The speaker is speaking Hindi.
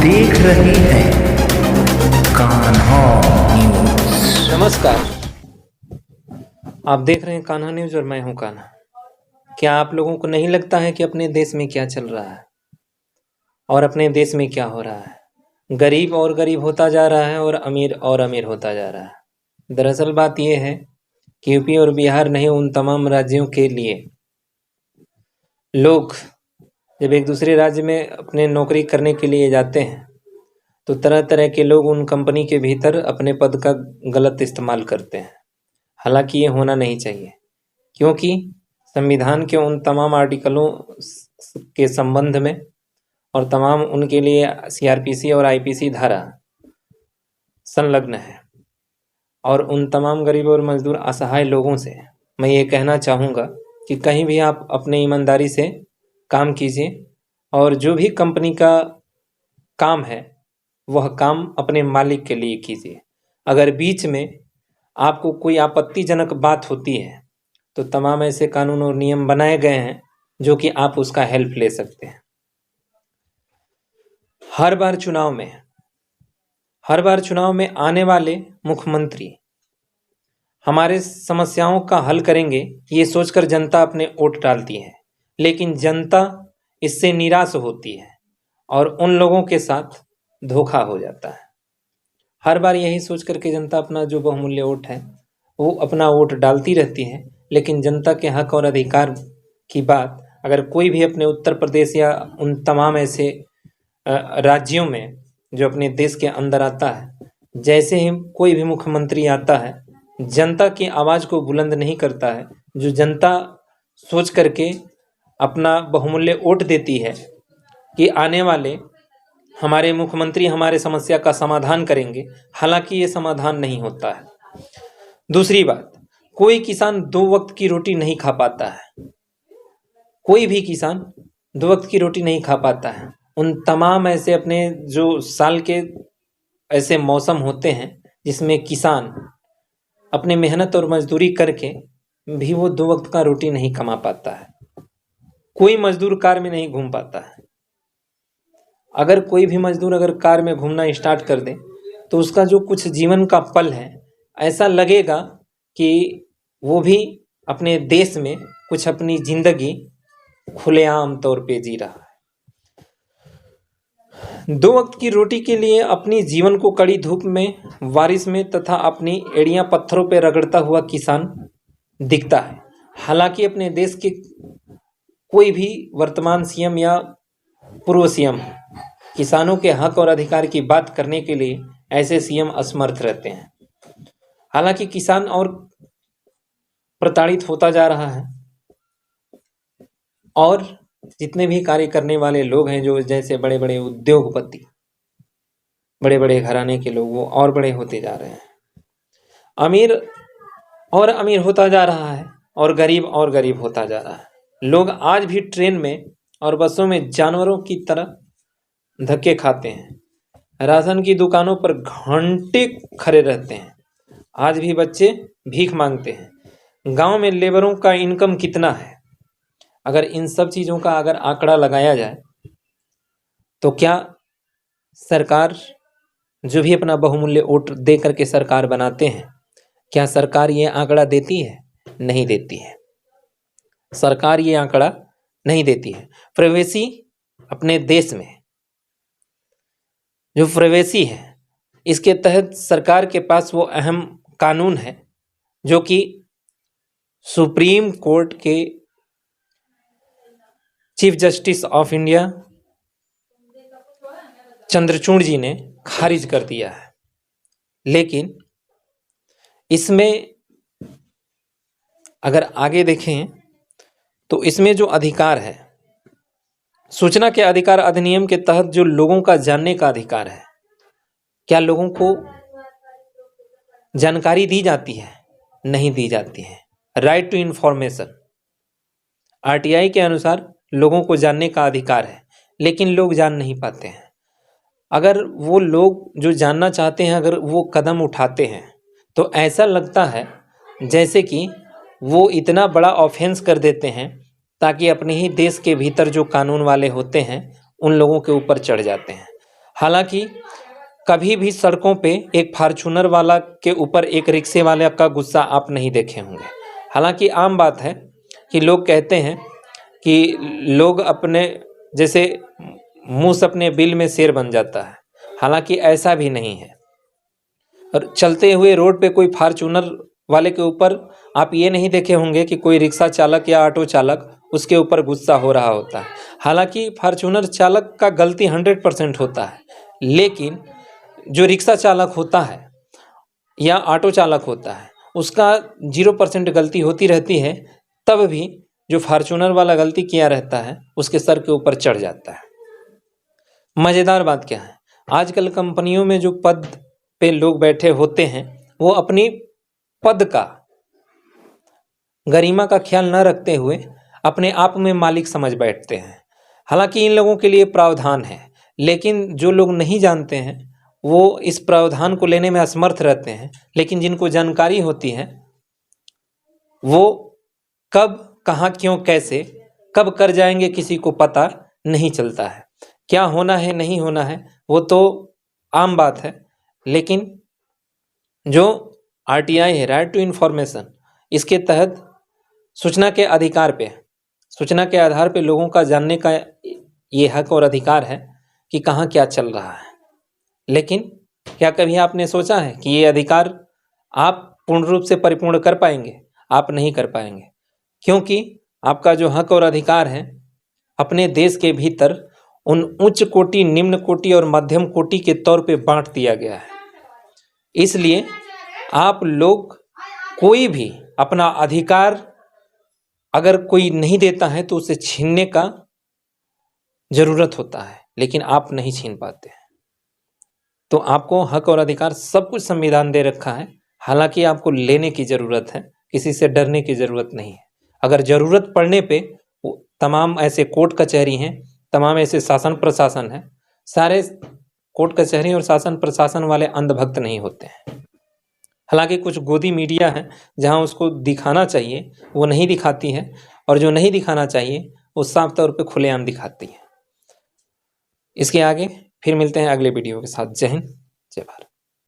देख रहे हैं कान्हा न्यूज। नमस्कार, आप देख रहे हैं कान्हा न्यूज और मैं हूं कान्हा। क्या आप लोगों को नहीं लगता है कि अपने देश में क्या चल रहा है और अपने देश में क्या हो रहा है? गरीब और गरीब होता जा रहा है और अमीर होता जा रहा है। दरअसल बात यह है कि यूपी और बिहार नहीं, उन तमाम राज्यों के लिए लोग जब एक दूसरे राज्य में अपने नौकरी करने के लिए जाते हैं तो तरह तरह के लोग उन कंपनी के भीतर अपने पद का गलत इस्तेमाल करते हैं। हालांकि ये होना नहीं चाहिए, क्योंकि संविधान के उन तमाम आर्टिकलों के संबंध में और तमाम उनके लिए सीआरपीसी और आईपीसी धारा संलग्न है। और उन तमाम गरीब और मजदूर असहाय लोगों से मैं ये कहना चाहूँगा कि कहीं भी आप अपने ईमानदारी से काम कीजिए और जो भी कंपनी का काम है वह काम अपने मालिक के लिए कीजिए। अगर बीच में आपको कोई आपत्तिजनक बात होती है तो तमाम ऐसे कानून और नियम बनाए गए हैं जो कि आप उसका हेल्प ले सकते हैं। हर बार चुनाव में आने वाले मुख्यमंत्री हमारे समस्याओं का हल करेंगे ये सोचकर जनता अपने वोट डालती है, लेकिन जनता इससे निराश होती है और उन लोगों के साथ धोखा हो जाता है। हर बार यही सोच करके जनता अपना जो बहुमूल्य वोट है वो अपना वोट डालती रहती है, लेकिन जनता के हक और अधिकार की बात अगर कोई भी अपने उत्तर प्रदेश या उन तमाम ऐसे राज्यों में जो अपने देश के अंदर आता है, जैसे ही कोई भी मुख्यमंत्री आता है जनता की आवाज़ को बुलंद नहीं करता है, जो जनता सोच करके अपना बहुमूल्य वोट देती है कि आने वाले हमारे मुख्यमंत्री हमारे समस्या का समाधान करेंगे, हालांकि ये समाधान नहीं होता है। दूसरी बात, कोई किसान 2 वक्त की रोटी नहीं खा पाता है। कोई भी किसान 2 वक्त की रोटी नहीं खा पाता है। उन तमाम ऐसे अपने जो साल के ऐसे मौसम होते हैं जिसमें किसान अपने मेहनत और मजदूरी करके भी वो 2 वक्त का रोटी नहीं कमा पाता है। कोई मजदूर कार में नहीं घूम पाता है। अगर कोई भी मजदूर अगर कार में घूमना स्टार्ट कर दे तो उसका जो कुछ जीवन का पल है ऐसा लगेगा कि वो भी अपने देश में कुछ अपनी जिंदगी खुलेआम तौर पे जी रहा है। 2 वक्त की रोटी के लिए अपनी जीवन को कड़ी धूप में, बारिश में तथा अपनी एड़ियां पत्थरों पे रगड़ता हुआ किसान दिखता है। हालांकि अपने देश के कोई भी वर्तमान सीएम या पूर्व सीएम किसानों के हक और अधिकार की बात करने के लिए ऐसे सीएम असमर्थ रहते हैं। हालांकि किसान और प्रताड़ित होता जा रहा है और जितने भी कार्य करने वाले लोग हैं, जो जैसे बड़े बड़े उद्योगपति, बड़े बड़े घराने के लोग, वो और बड़े होते जा रहे हैं। अमीर और अमीर होता जा रहा है और गरीब होता जा रहा है। लोग आज भी ट्रेन में और बसों में जानवरों की तरह धक्के खाते हैं। राशन की दुकानों पर घंटे खड़े रहते हैं। आज भी बच्चे भीख मांगते हैं। गांव में लेबरों का इनकम कितना है? अगर इन सब चीज़ों का अगर आंकड़ा लगाया जाए तो क्या सरकार जो भी अपना बहुमूल्य वोट दे करके सरकार बनाते हैं, क्या सरकार ये आंकड़ा देती है? नहीं देती है। सरकार ये आंकड़ा नहीं देती है। प्रवासी अपने देश में जो प्रवासी है, इसके तहत सरकार के पास वो अहम कानून है जो कि सुप्रीम कोर्ट के chief justice of India Chandrachud ji ने खारिज कर दिया है। लेकिन इसमें अगर आगे देखें तो इसमें जो अधिकार है, सूचना के अधिकार अधिनियम के तहत जो लोगों का जानने का अधिकार है, क्या लोगों को जानकारी दी जाती है? नहीं दी जाती है। राइट टू इंफॉर्मेशन, आरटीआई के अनुसार लोगों को जानने का अधिकार है, लेकिन लोग जान नहीं पाते हैं। अगर वो लोग जो जानना चाहते हैं अगर वो कदम उठाते हैं तो ऐसा लगता है जैसे कि वो इतना बड़ा ऑफेंस कर देते हैं ताकि अपने ही देश के भीतर जो कानून वाले होते हैं उन लोगों के ऊपर चढ़ जाते हैं। हालांकि कभी भी सड़कों पे एक फार्चूनर वाला के ऊपर एक रिक्शे वाले का गुस्सा आप नहीं देखे होंगे। हालांकि आम बात है कि लोग कहते हैं कि लोग अपने जैसे मूस अपने बिल में शेर बन जाता है, हालांकि ऐसा भी नहीं है। और चलते हुए रोड पे कोई फार्चूनर वाले के ऊपर आप ये नहीं देखे होंगे कि कोई रिक्शा चालक या ऑटो चालक उसके ऊपर गुस्सा हो रहा होता है। हालांकि फार्चूनर चालक का गलती 100% होता है, लेकिन जो रिक्शा चालक होता है या ऑटो चालक होता है उसका 0% गलती होती रहती है, तब भी जो फार्चूनर वाला गलती किया रहता है उसके सर के ऊपर चढ़ जाता है। मज़ेदार बात क्या है, आजकल कंपनियों में जो पद पे लोग बैठे होते हैं वो अपनी पद का गरिमा का ख्याल न रखते हुए अपने आप में मालिक समझ बैठते हैं। हालांकि इन लोगों के लिए प्रावधान है, लेकिन जो लोग नहीं जानते हैं वो इस प्रावधान को लेने में असमर्थ रहते हैं। लेकिन जिनको जानकारी होती है वो कब, कहाँ, क्यों, कैसे, कब कर जाएंगे किसी को पता नहीं चलता है। क्या होना है नहीं होना है वो तो आम बात है, लेकिन जो RTI है, राइट टू इन्फॉर्मेशन, इसके तहत सूचना के अधिकार पे, सूचना के आधार पे लोगों का जानने का ये हक और अधिकार है कि कहाँ क्या चल रहा है। लेकिन क्या कभी आपने सोचा है कि ये अधिकार आप पूर्ण रूप से परिपूर्ण कर पाएंगे? आप नहीं कर पाएंगे, क्योंकि आपका जो हक और अधिकार है अपने देश के भीतर उन उच्च कोटि, निम्न कोटि और मध्यम कोटि के तौर पे बांट दिया गया है। इसलिए आप लोग कोई भी अपना अधिकार अगर कोई नहीं देता है तो उसे छीनने का जरूरत होता है, लेकिन आप नहीं छीन पाते हैं। तो आपको हक और अधिकार सब कुछ संविधान दे रखा है, हालांकि आपको लेने की जरूरत है, किसी से डरने की जरूरत नहीं है। अगर जरूरत पड़ने पे तमाम ऐसे कोर्ट कचहरी हैं, तमाम ऐसे शासन प्रशासन है, सारे कोर्ट कचहरी और शासन प्रशासन वाले अंधभक्त नहीं होते हैं। हालांकि कुछ गोदी मीडिया है जहां उसको दिखाना चाहिए वो नहीं दिखाती है, और जो नहीं दिखाना चाहिए वो साफ तौर पे खुलेआम दिखाती है। इसके आगे फिर मिलते हैं अगले वीडियो के साथ। जय हिंद, जय भारत।